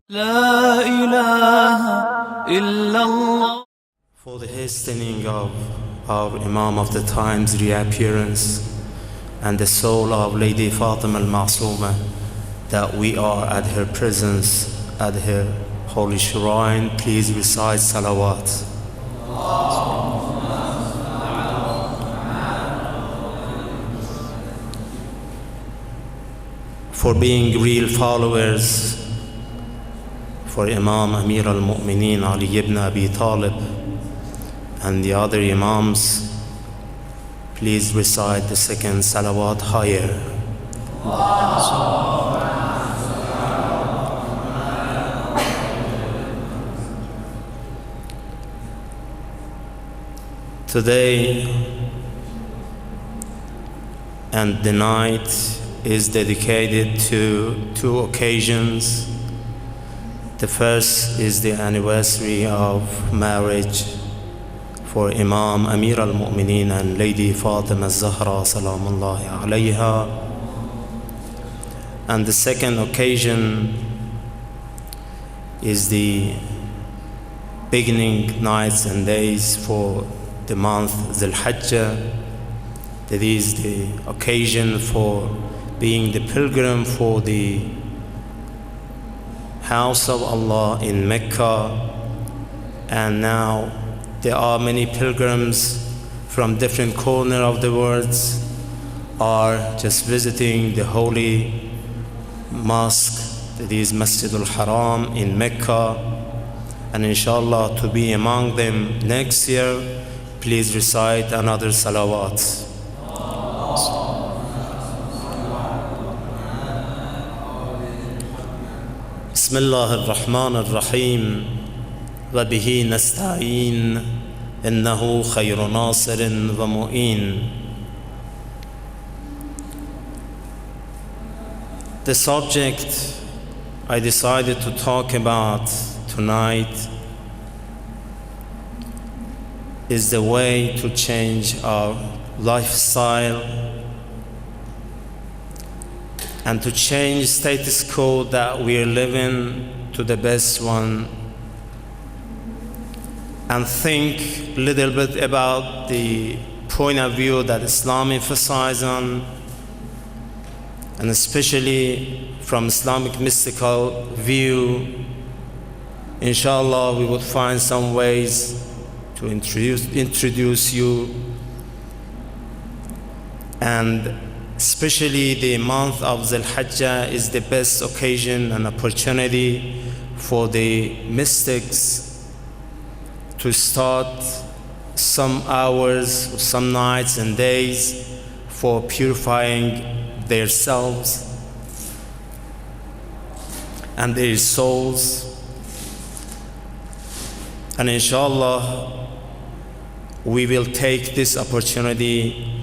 لا إله إلا الله. For the hastening of our Imam of the times reappearance and the soul of Lady Fatima al-Ma'sooma, that we are at her presence, at her holy shrine, please recite salawat. For being real followers for Imam Amir al-Mu'mineen Ali ibn Abi Talib and the other Imams, please recite the second salawat higher. Today and the night is dedicated to two occasions. The first is the anniversary of marriage for Imam Amir al-Mu'mineen and Lady Fatima al-Zahra salamullahi alayha. And the second occasion is the beginning nights and days for the month Dhul Hajjah. That is the occasion for being the pilgrim for the house of Allah in Mecca. And now there are many pilgrims from different corners of the world are just visiting the holy mosque, that is Masjid al-Haram in Mecca. And inshallah, to be among them next year, please recite another salawat. بسم الله الرحمن الرحيم وبه نستعين إنه خير ناصر ومؤين. The subject I decided to talk about tonight is the way to change our lifestyle and to change status quo that we are living to the best one, and think a little bit about the point of view that Islam emphasizes on, and especially from Islamic mystical view. Inshallah, we would find some ways to introduce you, and especially the month of Dhul Hajjah is the best occasion and opportunity for the mystics to start some hours, some nights and days for purifying their selves and their souls. And inshallah, we will take this opportunity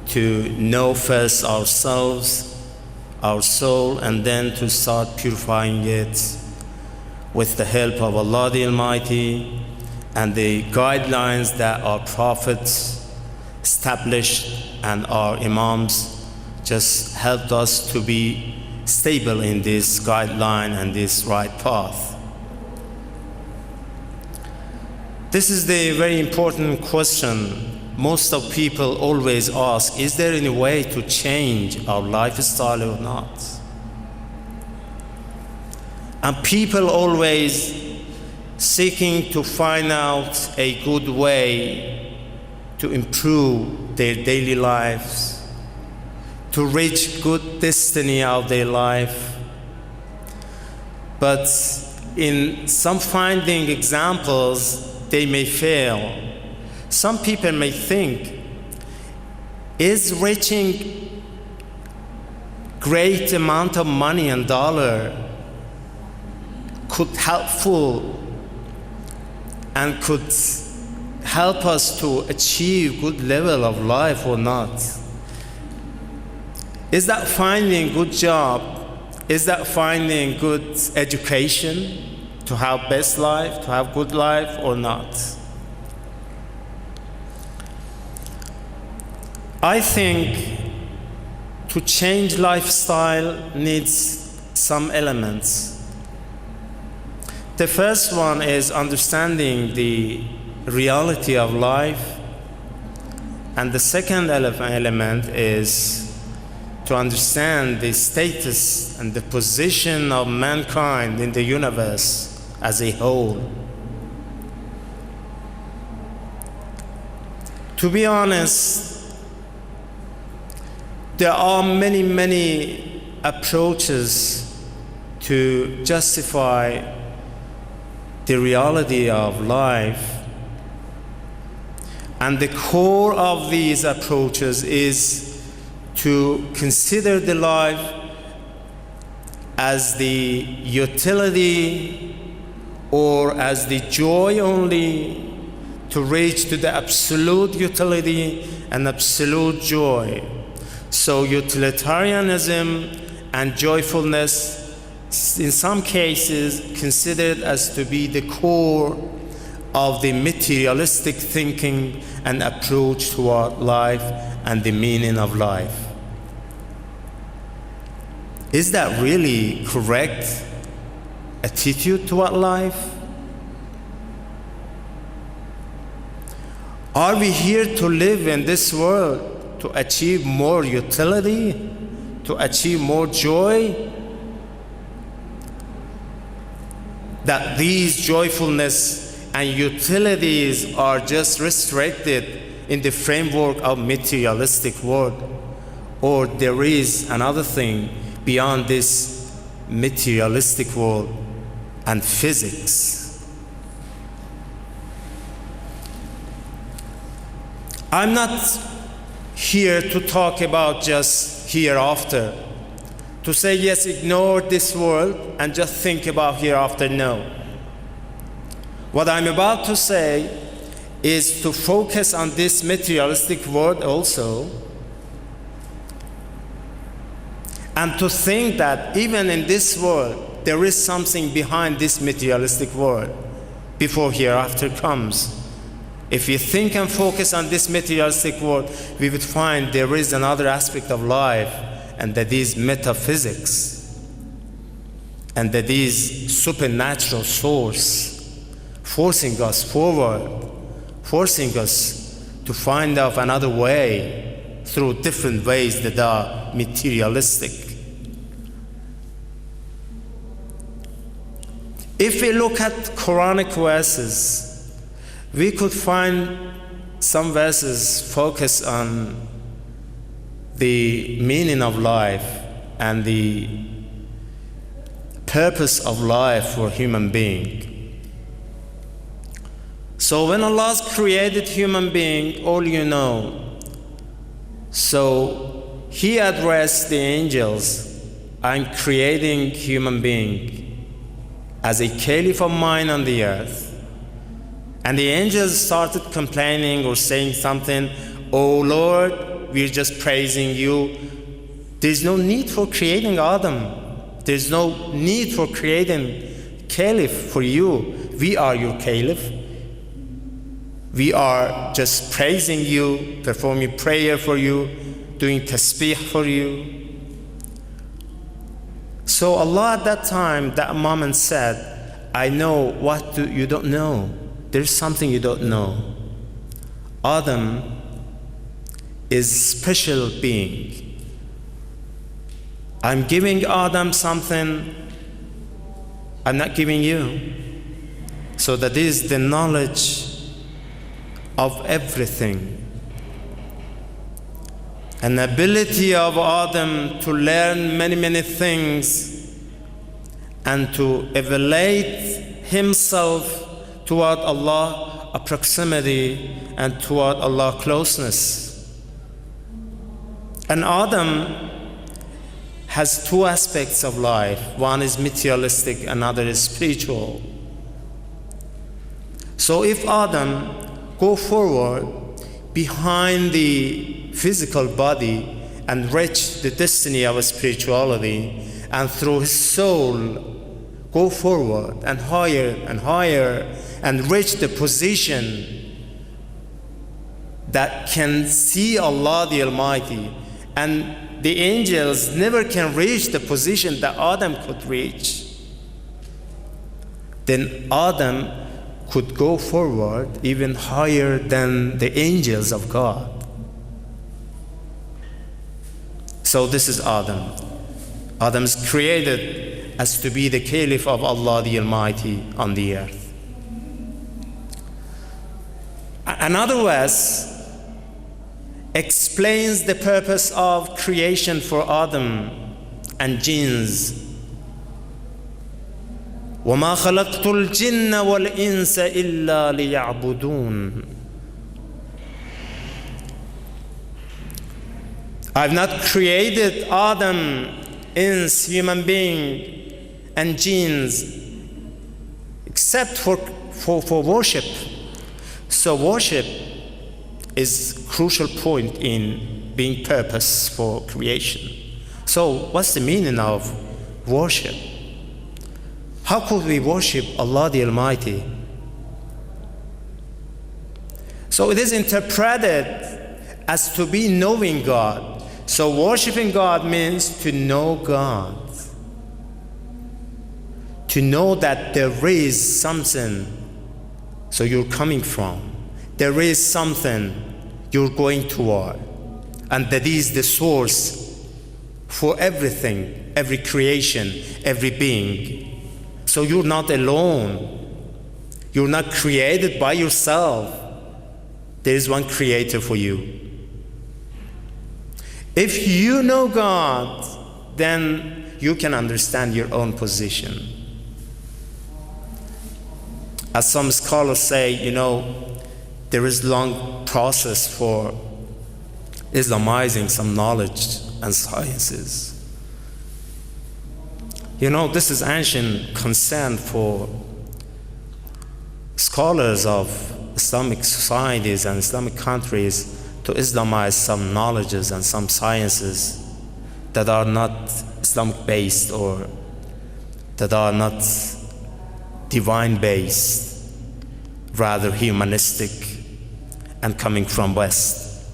to know first ourselves, our soul, and then to start purifying it with the help of Allah the Almighty and the guidelines that our prophets established and our Imams just helped us to be stable in this guideline and this right path. This is the very important question most of people always ask: is there any way to change our lifestyle or not? And people always seeking to find out a good way to improve their daily lives, to reach good destiny of their life. But in some finding examples, they may fail. Some people may think, is reaching great amount of money and dollar could helpful and could help us to achieve good level of life or not? Is that finding good job? Is that finding good education to have best life, to have good life or not? I think to change lifestyle needs some elements. The first one is understanding the reality of life, and the second element is to understand the status and the position of mankind in the universe as a whole. To be honest, there are many approaches to justify the reality of life, and the core of these approaches is to consider the life as the utility or as the joy only, to reach to the absolute utility and absolute joy. So utilitarianism and joyfulness, in some cases, considered as to be the core of the materialistic thinking and approach toward life and the meaning of life. Is that really correct attitude toward life? Are we here to live in this world to achieve more utility, to achieve more joy? That these joyfulness and utilities are just restricted in the framework of materialistic world, or there is another thing beyond this materialistic world and physics? I'm not here to talk about just hereafter, to say yes, ignore this world and just think about hereafter. No. What I'm about to say is to focus on this materialistic world also, and to think that even in this world there is something behind this materialistic world before hereafter comes. If we think and focus on this materialistic world, we would find there is another aspect of life, and that is metaphysics, and that is supernatural source forcing us forward, forcing us to find out another way through different ways that are materialistic. If we look at Quranic verses, we could find some verses focus on the meaning of life and the purpose of life for human being. So when Allah created human being, all you know, so He addressed the angels, I'm creating human being as a caliph of mine on the earth. And the angels started complaining or saying something, oh Lord, we're just praising you. There's no need for creating Adam. There's no need for creating caliph for you. We are your caliph. We are just praising you, performing prayer for you, doing tasbih for you. So Allah at that time, that moment said, I know what you don't know. There's something you don't know. Adam is a special being. I'm giving Adam something I'm not giving you. So that is the knowledge of everything. An ability of Adam to learn many things and to evaluate himself toward Allah, a proximity, and toward Allah, closeness. And Adam has two aspects of life. One is materialistic, another is spiritual. So if Adam go forward behind the physical body and reach the destiny of spirituality, and through his soul go forward and higher and reach the position that can see Allah the Almighty, and the angels never can reach the position that Adam could reach. then Adam could go forward even higher than the angels of God. So this is Adam. Adam is created as to be the caliph of Allah the Almighty on the earth. Another verse explains the purpose of creation for Adam and jinns. وَمَا خَلَقْتُ الْجِنَّ وَالْإِنسَ إِلَّا لِيَعْبُدُونَ. I've not created Adam, ins, human being, and jinns except for worship. So worship is a crucial point in being purpose for creation. So what's the meaning of worship? How could we worship Allah the Almighty? So it is interpreted as to be knowing God. So worshiping God means to know God. To know that there is something so you're coming from. There is something you're going toward. And that is the source for everything, every creation, every being. So you're not alone. You're not created by yourself. There is one creator for you. If you know God, then you can understand your own position. As some scholars say, there is a long process for Islamizing some knowledge and sciences. This is ancient concern for scholars of Islamic societies and Islamic countries to Islamize some knowledges and some sciences that are not Islamic based or that are not divine based, rather humanistic and coming from West.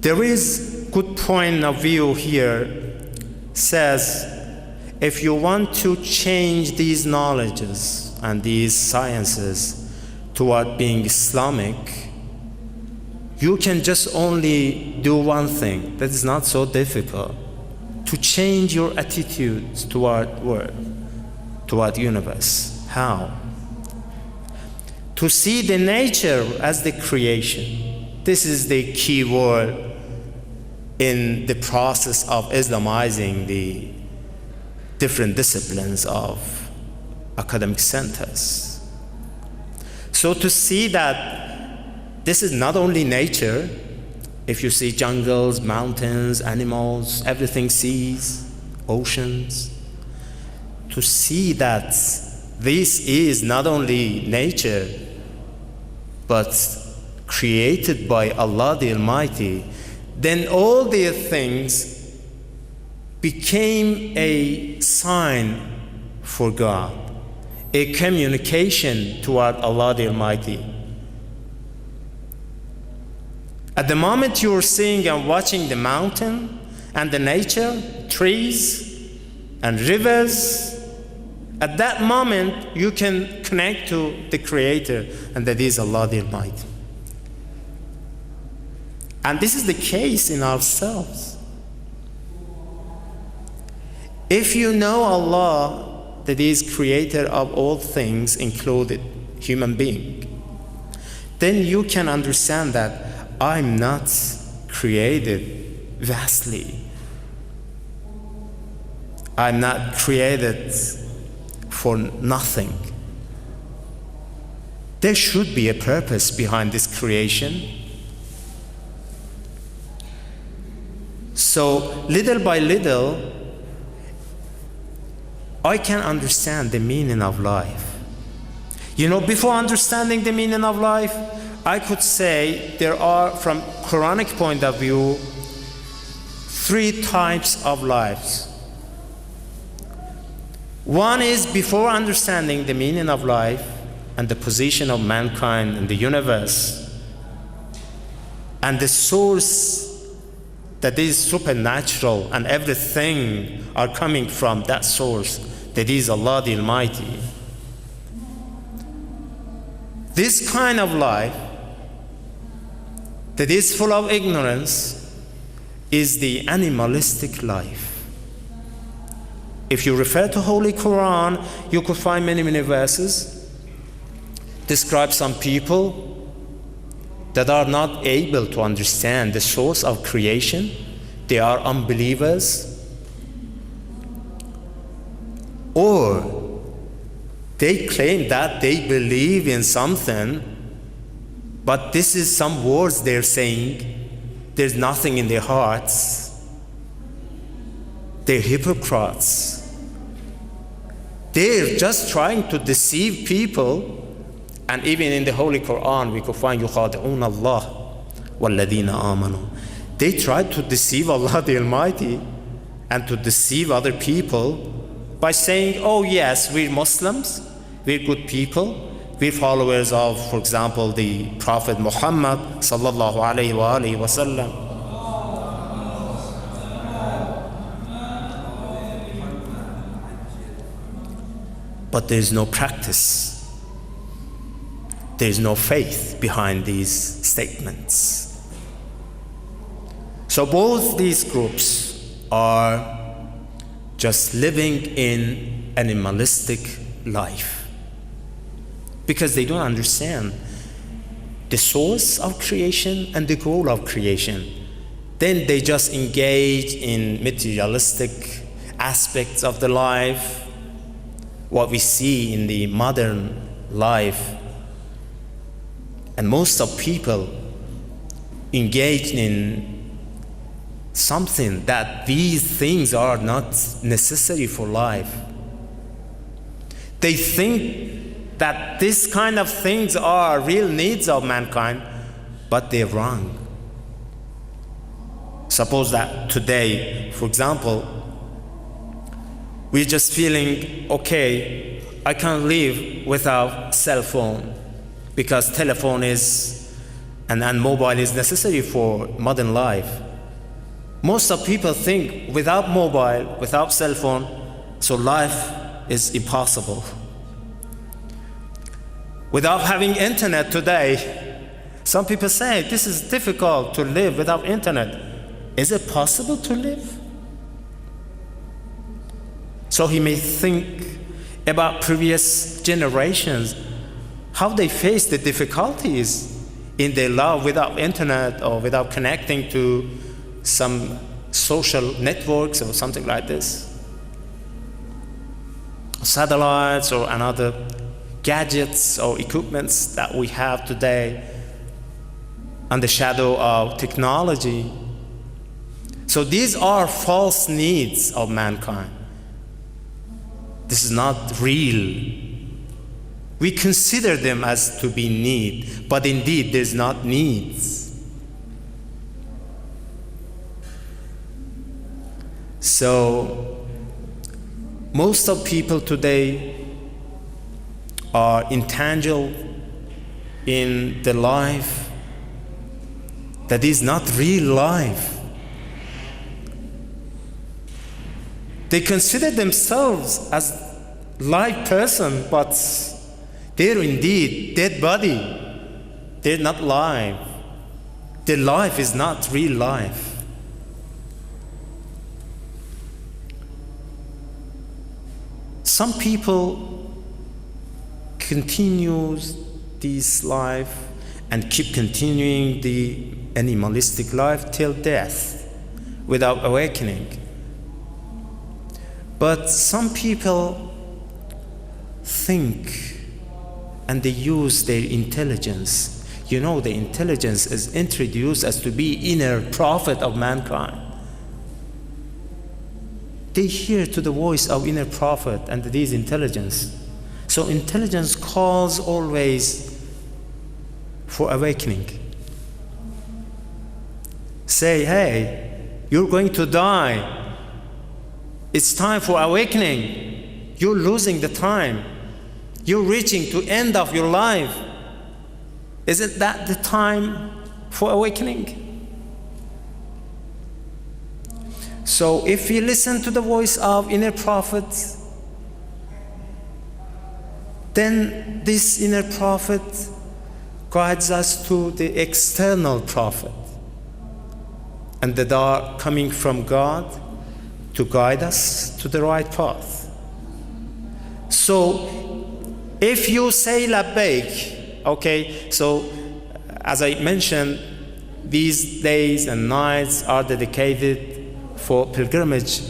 There is good point of view here, says if you want to change these knowledges and these sciences toward being Islamic, you can just only do one thing that is not so difficult, to change your attitudes toward world, toward universe. How? To see the nature as the creation. This is the key word in the process of Islamizing the different disciplines of academic centers. So to see that this is not only nature. If you see jungles, mountains, animals, everything, seas, oceans, to see that this is not only nature, but created by Allah the Almighty, then all these things became a sign for God, a communication toward Allah the Almighty. At the moment you're seeing and watching the mountain and the nature, trees and rivers, at that moment you can connect to the Creator, and that is Allah the Almighty. And this is the case in ourselves. If you know Allah, that is creator of all things, included human being, then you can understand that I'm not created vastly. I'm not created for nothing. There should be a purpose behind this creation. So little by little, I can understand the meaning of life. Before understanding the meaning of life, I could say there are, from Quranic point of view, 3 types of lives. One is before understanding the meaning of life and the position of mankind in the universe and the source that is supernatural and everything are coming from that source, that is Allah the Almighty. This kind of life that is full of ignorance is the animalistic life. If you refer to Holy Quran, you could find many verses describe some people that are not able to understand the source of creation. They are unbelievers, or they claim that they believe in something, but this is some words they're saying. There's nothing in their hearts. They're hypocrites. They're just trying to deceive people. And even in the Holy Quran, we could find يُخَادِعُونَ اللَّهَ وَالَّذِينَ آمَنُوا. They try to deceive Allah the Almighty and to deceive other people by saying, oh yes, we're Muslims, we're good people, we're followers of, for example, the Prophet Muhammad sallallahu alayhi wa sallam. But there's no practice. There's no faith behind these statements. So both these groups are just living in animalistic life because they don't understand the source of creation and the goal of creation. Then they just engage in materialistic aspects of the life, what we see in the modern life. And most of people engage in something that these things are not necessary for life. They think that this kind of things are real needs of mankind, but they're wrong. Suppose that today, for example, we're just feeling, okay, I can't live without cell phone because telephone is and mobile is necessary for modern life. Most of people think without mobile, without cell phone, so life is impossible. Without having internet today, some people say this is difficult to live without internet. Is it possible to live? So he may think about previous generations, how they faced the difficulties in their life without internet or without connecting to some social networks or something like this. Satellites or another gadgets or equipments that we have today under the shadow of technology. So these are false needs of mankind. This is not real. We consider them as to be need, but indeed there's not needs. So most of people today are intangible in the life that is not real life. They consider themselves as live person, but they're indeed dead body. They're not live. Their life is not real life. Some people continues this life and keep continuing the animalistic life till death without awakening. But some people think and they use their intelligence. You know, the intelligence is introduced as to be inner prophet of mankind. They hear to the voice of inner prophet and this intelligence. So intelligence calls always for awakening. Say, hey, you're going to die. It's time for awakening. You're losing the time. You're reaching to end of your life. Isn't that the time for awakening? So if we listen to the voice of inner prophets, Then this inner prophet guides us to the external prophet, and that are coming from God to guide us to the right path. So if you say labbaik, okay, so as I mentioned, these days and nights are dedicated for pilgrimage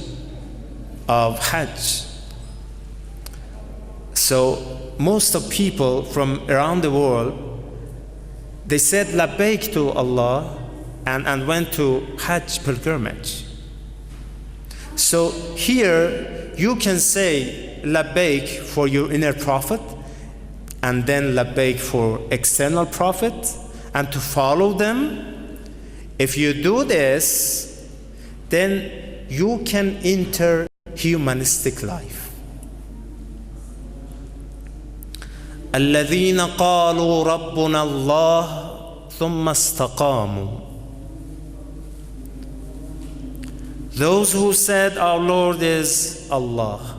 of Hajj. So most of people from around the world, they said labbaik to Allah and went to Hajj pilgrimage. So here you can say labbaik for your inner prophet, and then labbaik for external prophet, and to follow them. If you do this, then you can enter humanistic life. الذين قالوا ربنا الله ثم استقاموا. Those who said our Lord is Allah.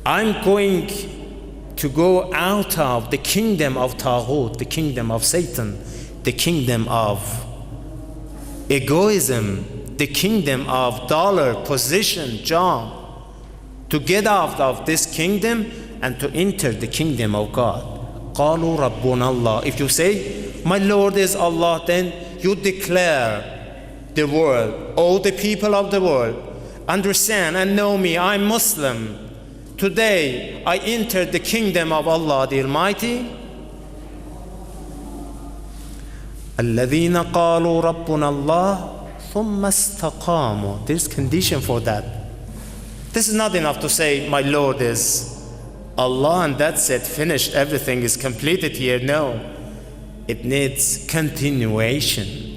I'm going to go out of the kingdom of Taghut, the kingdom of Satan, the kingdom of egoism, the kingdom of dollar, position, job, to get out of this kingdom and to enter the kingdom of God. قالوا ربنا الله. If you say, my Lord is Allah, then you declare the world, all the people of the world, understand and know me, I'm Muslim. Today I entered the kingdom of Allah the Almighty. الذين قالوا ربنا الله ثم استقاموا. There's condition for that. This is not enough to say my Lord is Allah and that's it, finished, everything is completed here. No, it needs continuation.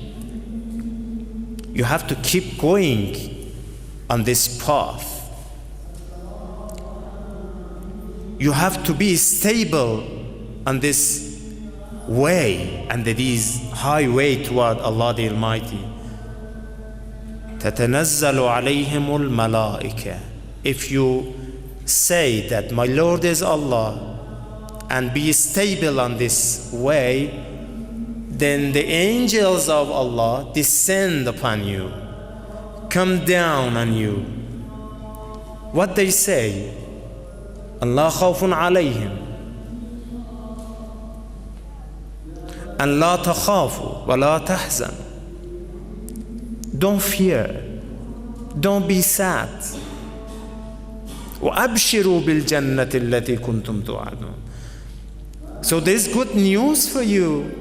You have to keep going on this path. You have to be stable on this way, and it is highway toward Allah the Almighty. تتنزل عليهم الملائكة. If you say that my Lord is Allah and be stable on this way, then the angels of Allah descend upon you, come down on you. What they say? Allah khawfun alayhim an la takhafu wa la tahzan. Don't fear, don't be sad. وَأَبْشِرُوا بِالْجَنَّةِ الَّتِي كُنْتُمْ تُوعَدُونَ. So there's good news for you,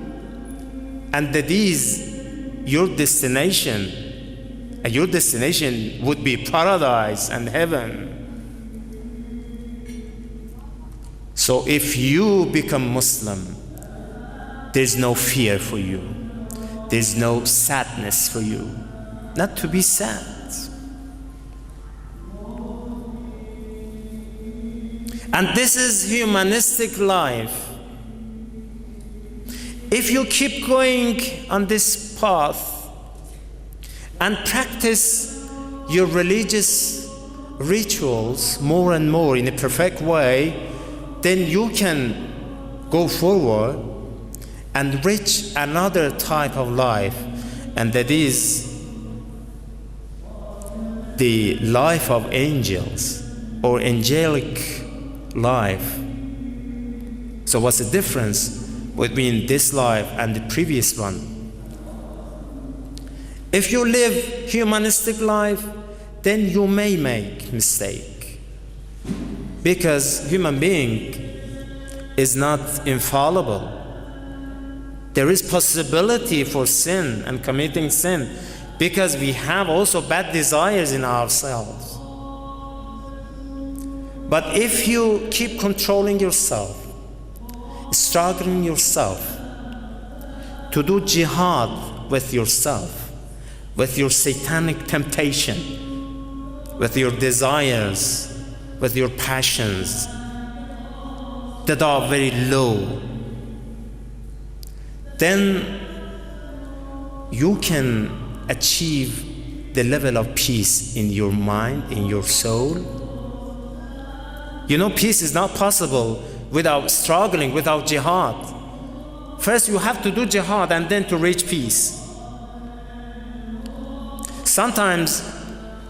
and that is your destination, and your destination would be paradise and heaven. So if you become Muslim, there's no fear for you, there's no sadness for you, not to be sad. And this is humanistic life. If you keep going on this path and practice your religious rituals more and more in a perfect way, then you can go forward and reach another type of life, and that is the life of angels or angelic life. So what's the difference between this life and the previous one? If you live humanistic life, then you may make mistake, because human being is not infallible. There is possibility for sin and committing sin, because we have also bad desires in ourselves. But if you keep controlling yourself, struggling yourself to do jihad with yourself, with your satanic temptation, with your desires, with your passions that are very low, then you can achieve the level of peace in your mind, in your soul. You know, peace is not possible without struggling, without jihad. First you have to do jihad and then to reach peace. Sometimes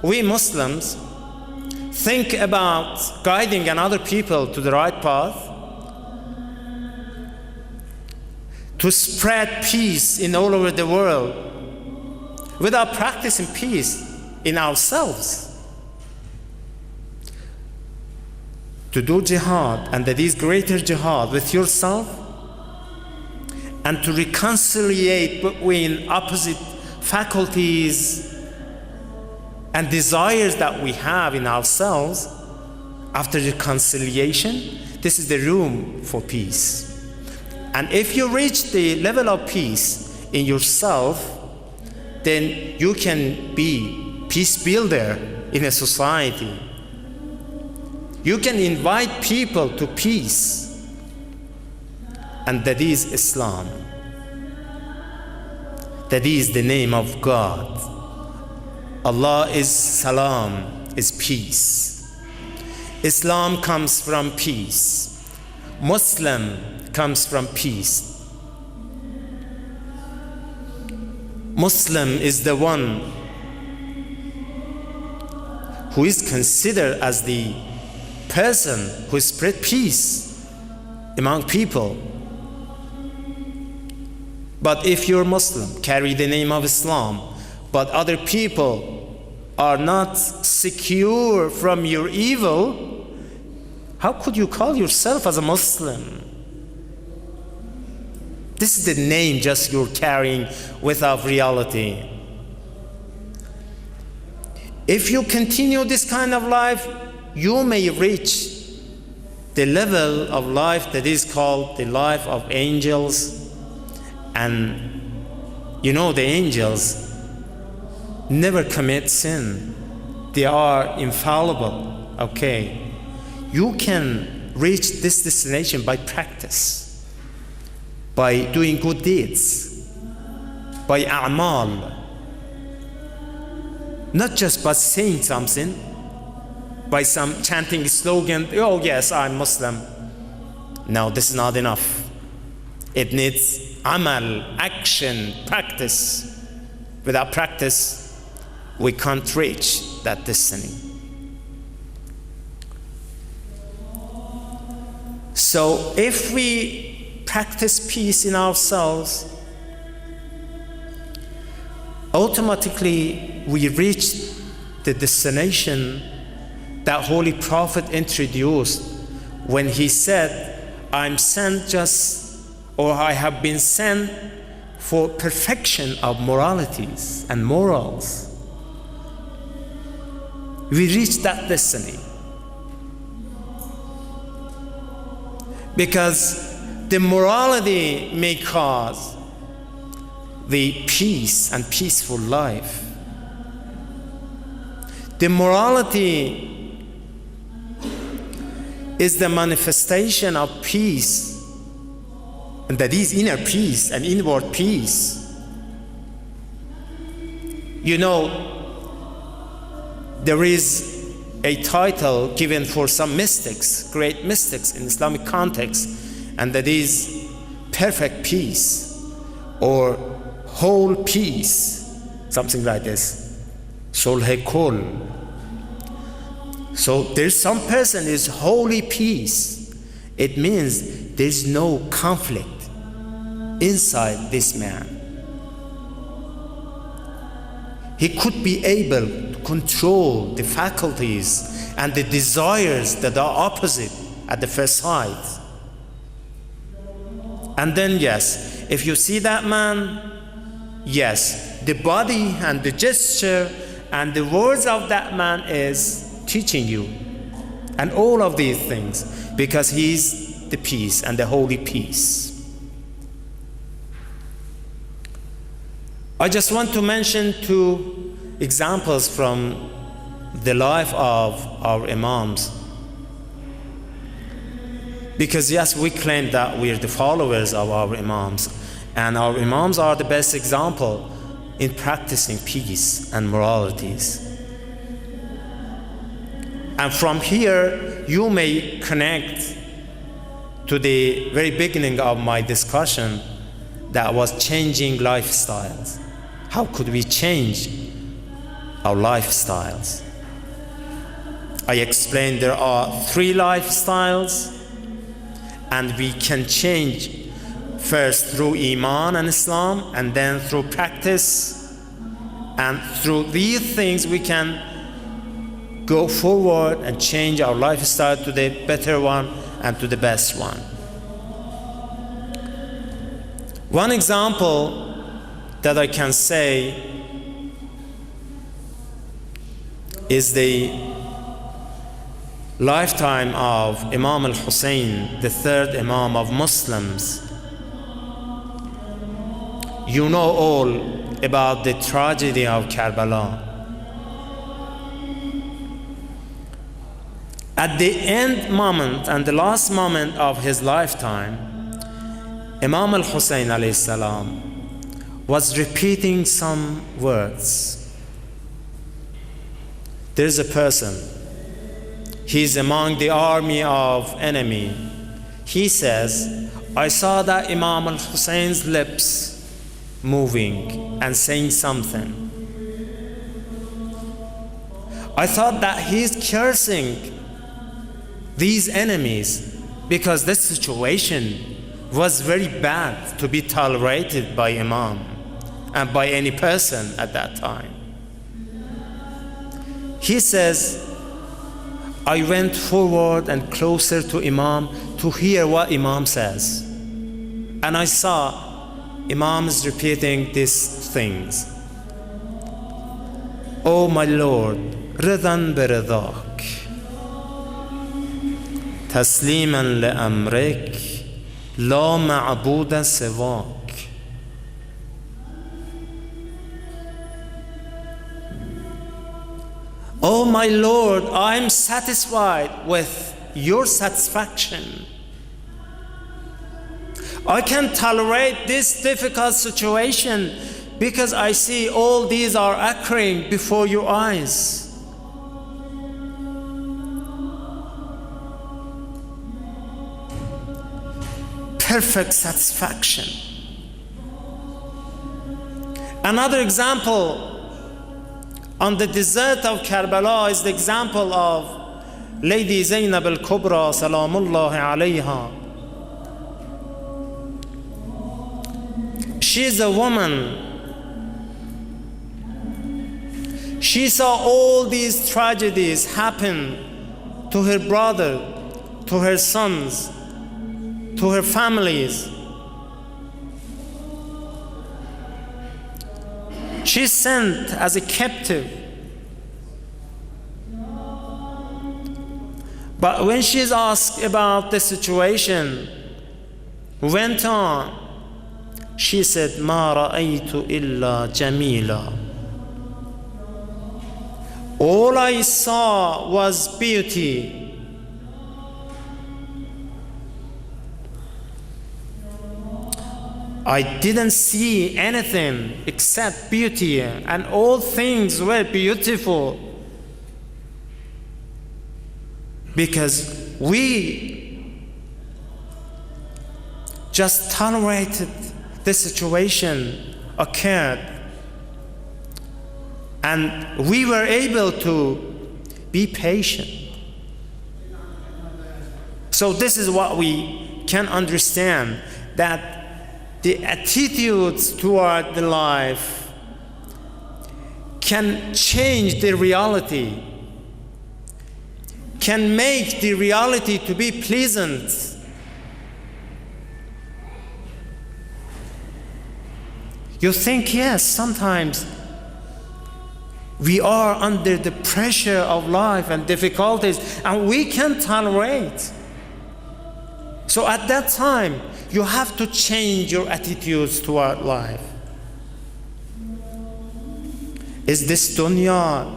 we Muslims think about guiding another people to the right path, to spread peace in all over the world, without practicing peace in ourselves. To do jihad, and that is greater jihad with yourself, and to reconciliate between opposite faculties and desires that we have in ourselves. After reconciliation, this is the room for peace. And if you reach the level of peace in yourself, then you can be peace builder in a society. You can invite people to peace, and that is Islam. That is the name of God. Allah is salam, is peace. Islam comes from peace. Muslim comes from peace. Muslim is the one who is considered as the person who spread peace among people. But if you're Muslim, carry the name of Islam, but other people are not secure from your evil, how could you call yourself as a Muslim? This is the name just you're carrying without reality. If you continue this kind of life, you may reach the level of life that is called the life of angels. And you know, the angels never commit sin. They are infallible. Okay. You can reach this destination by practice, by doing good deeds, by a'mal. Not just by saying something, by some chanting slogan, oh yes, I'm Muslim. No, this is not enough. It needs amal, action, practice. Without practice, we can't reach that destiny. So if we practice peace in ourselves, automatically we reach the destination that Holy Prophet introduced when he said, I'm sent just, or I have been sent for perfection of moralities and morals. We reach that destiny. Because the morality may cause the peace and peaceful life. The morality is the manifestation of peace, and that is inner peace and inward peace. You know, there is a title given for some mystics, great mystics in Islamic context, and that is perfect peace or whole peace, something like this. Solhe kol. So there's some person is holy peace. It means there's no conflict inside this man. He could be able to control the faculties and the desires that are opposite at the first sight. And then yes, if you see that man, yes, the body and the gesture and the words of that man is teaching you. And all of these things, because he's the peace and the holy peace. I just want to mention two examples from the life of our Imams. Because yes, we claim that we are the followers of our Imams, and our Imams are the best example in practicing peace and moralities. And from here, you may connect to the very beginning of my discussion that was changing lifestyles. How could we change our lifestyles? I explained there are 3 lifestyles, and we can change first through Iman and Islam, and then through practice. And through these things we can go forward and change our lifestyle to the better one and to the best one. One example that I can say is the lifetime of Imam al-Hussein, the 3rd Imam of Muslims. You know all about the tragedy of Karbala. At the end moment and the last moment of his lifetime, Imam al-Hussein alayhi salam was repeating some words. There's a person, he's among the army of enemy. He says, I saw that Imam al-Hussein's lips moving and saying something. I thought that he's cursing these enemies because this situation was very bad to be tolerated by Imam and by any person at that time. He says, I went forward and closer to Imam to hear what Imam says. And I saw Imam is repeating these things. Oh my Lord, ridan biridak, tasliman li'amrik, la ma'buda siwak. Oh my Lord, I'm satisfied with your satisfaction. I can tolerate this difficult situation because I see all these are occurring before your eyes. Perfect satisfaction. Another example on the desert of Karbala is the example of Lady Zainab al-Kubra salamullahi alayha. She is a woman. She saw all these tragedies happen to her brother, to her sons, to her families. She's sent as a captive. But when she's asked about the situation, went on, she said, Ma ra'aytu illa jamila. All I saw was beauty. I didn't see anything except beauty, and all things were beautiful. Because we just tolerated the situation occurred, and we were able to be patient. So this is what we can understand, that the attitudes toward the life can change the reality, can make the reality to be pleasant. You think, yes, sometimes we are under the pressure of life and difficulties, and we can tolerate. So at that time, you have to change your attitudes toward life. Is this dunya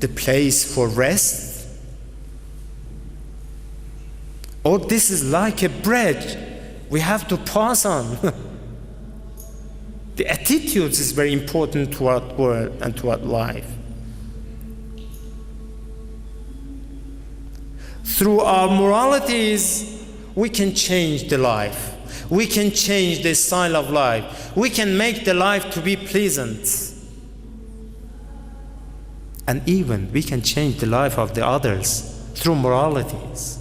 the place for rest? Or this is like a bridge we have to pass on? The attitudes is very important toward world and toward life. Through our moralities, we can change the life. We can change the style of life. We can make the life to be pleasant. And even we can change the life of the others through moralities.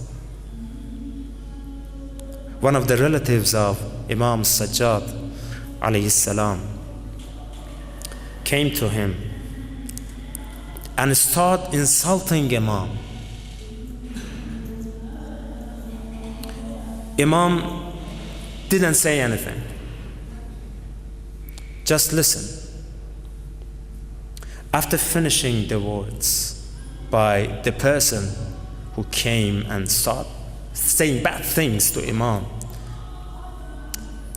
One of the relatives of Imam Sajjad alayhi salam came to him and started insulting Imam. Imam didn't say anything. Just listen. After finishing the words by the person who came and started saying bad things to Imam,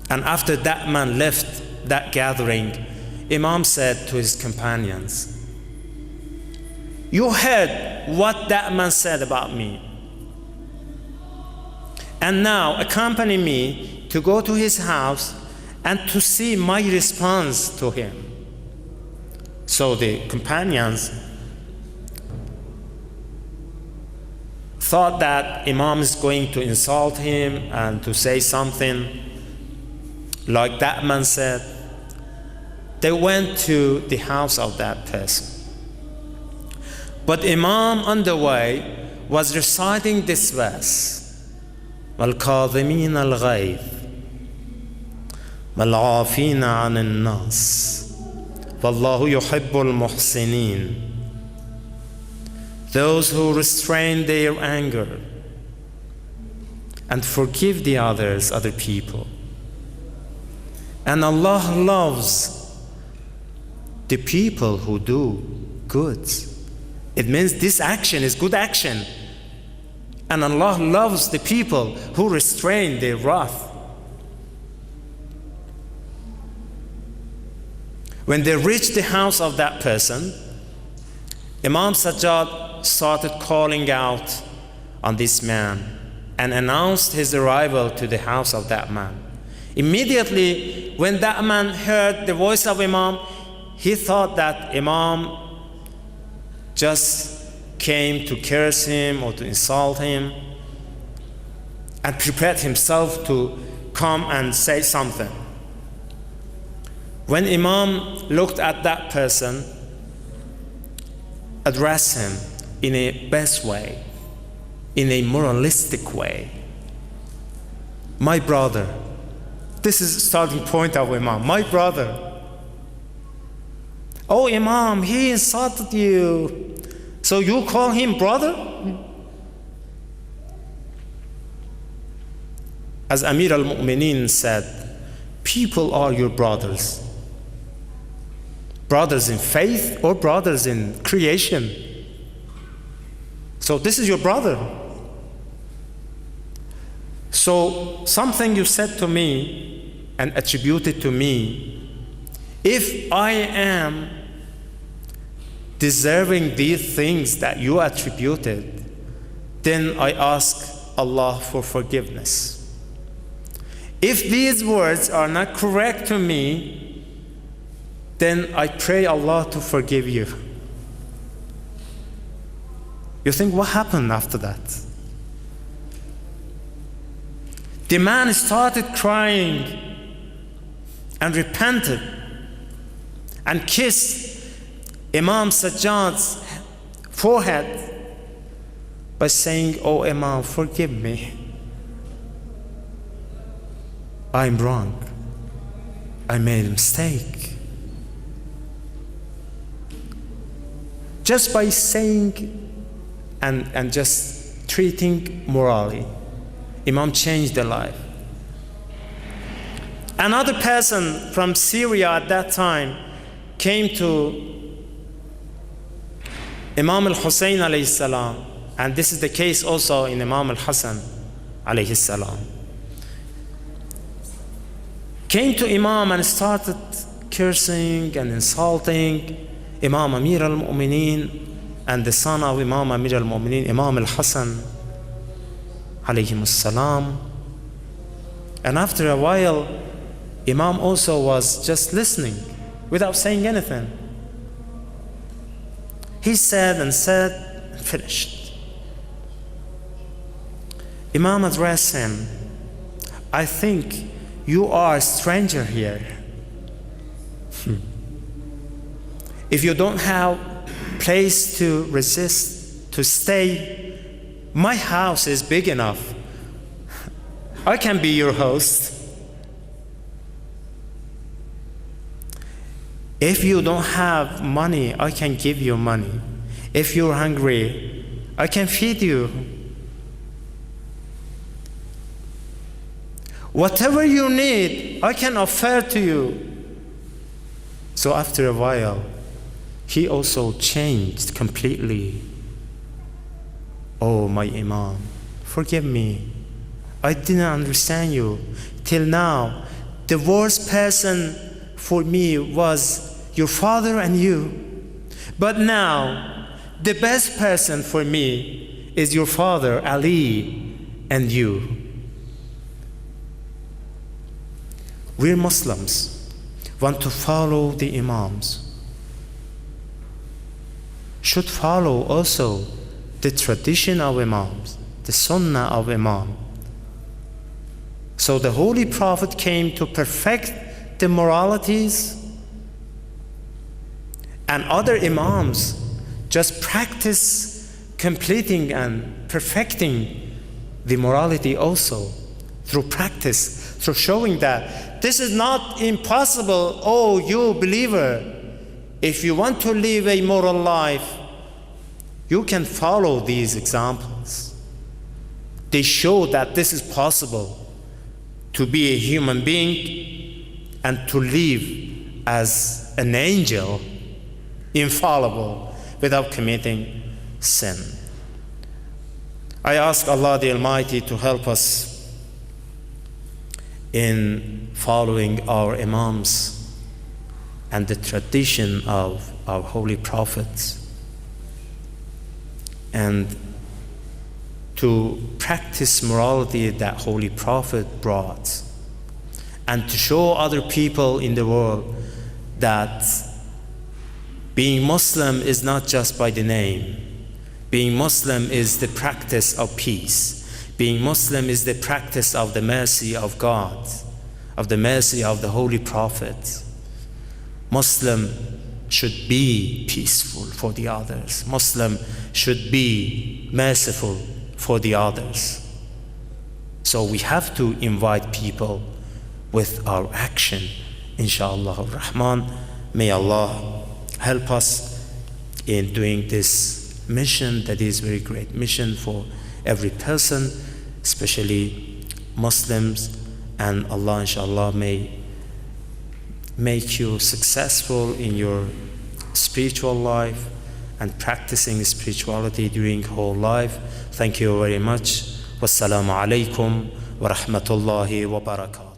and after that man left that gathering, Imam said to his companions, "You heard what that man said about me. And now accompany me to go to his house and to see my response to him." So the companions thought that Imam is going to insult him and to say something like that man said. They went to the house of that person. But Imam on the way was reciting this verse, وَالْكَاظِمِينَ الْغَيْظَ وَالْعَافِينَ عَنِ النَّاسِ وَاللَّهُ يُحِبُّ الْمُحْسِنِينَ. Those who restrain their anger and forgive the others, other people. And Allah loves the people who do good. It means this action is good action. And Allah loves the people who restrain their wrath. When they reached the house of that person, Imam Sajjad started calling out on this man and announced his arrival to the house of that man. Immediately, when that man heard the voice of Imam, he thought that Imam just came to curse him or to insult him, and prepared himself to come and say something. When Imam looked at that person, addressed him in a best way, in a moralistic way. "My brother," this is the starting point of Imam, "my brother. Oh Imam, he insulted you, so you call him brother?" As Amir al-Mu'mineen said, people are your brothers. Brothers in faith or brothers in creation. So this is your brother. So something you said to me and attributed to me, if I am deserving these things that you attributed, then I ask Allah for forgiveness. If these words are not correct to me, then I pray Allah to forgive you. You think what happened after that? The man started crying and repented and kissed Imam Sajjad's forehead by saying, "Oh Imam, forgive me. I'm wrong. I made a mistake." Just by saying and just treating morally, Imam changed their life. Another person from Syria at that time came to Imam al-Hussein alayhi salam, and this is the case also in Imam al-Hassan alayhi salam. Came to Imam and started cursing and insulting Imam Amir al-Mu'mineen and the son of Imam Amir al-Mu'mineen, Imam al-Hassan alayhim as-salam. And after a while, Imam also was just listening without saying anything. He said and said and finished. Imam addressed him, I think you are a stranger here. If you don't have place to resist, to stay, my house is big enough. I can be your host. If you don't have money, I can give you money. If you're hungry, I can feed you. Whatever you need, I can offer to you. So after a while, he also changed completely. Oh, my Imam, forgive me. I didn't understand you. Till now, the worst person for me was your father and you. But now, the best person for me is your father, Ali, and you. We Muslims want to follow the Imams. Should follow also the tradition of Imams, the Sunnah of Imam. So the Holy Prophet came to perfect the moralities, and other Imams just practice completing and perfecting the morality also through practice, through showing that this is not impossible. Oh, you believer, if you want to live a moral life, you can follow these examples. They show that this is possible, to be a human being and to live as an angel, infallible, without committing sin. I ask Allah the Almighty to help us in following our Imams and the tradition of our holy prophets, and to practice morality that Holy Prophet brought, and to show other people in the world that being Muslim is not just by the name. Being Muslim is the practice of peace. Being Muslim is the practice of the mercy of God, of the mercy of the Holy Prophet. Muslim should be peaceful for the others. Muslim should be merciful for the others. So we have to invite people with our action, inshallah ar-Rahman. May Allah help us in doing this mission that is very great mission for every person, especially Muslims, and Allah inshallah may make you successful in your spiritual life and practicing spirituality during whole life. Thank you very much. Wassalamu alaikum wa rahmatullahi wa barakatuh.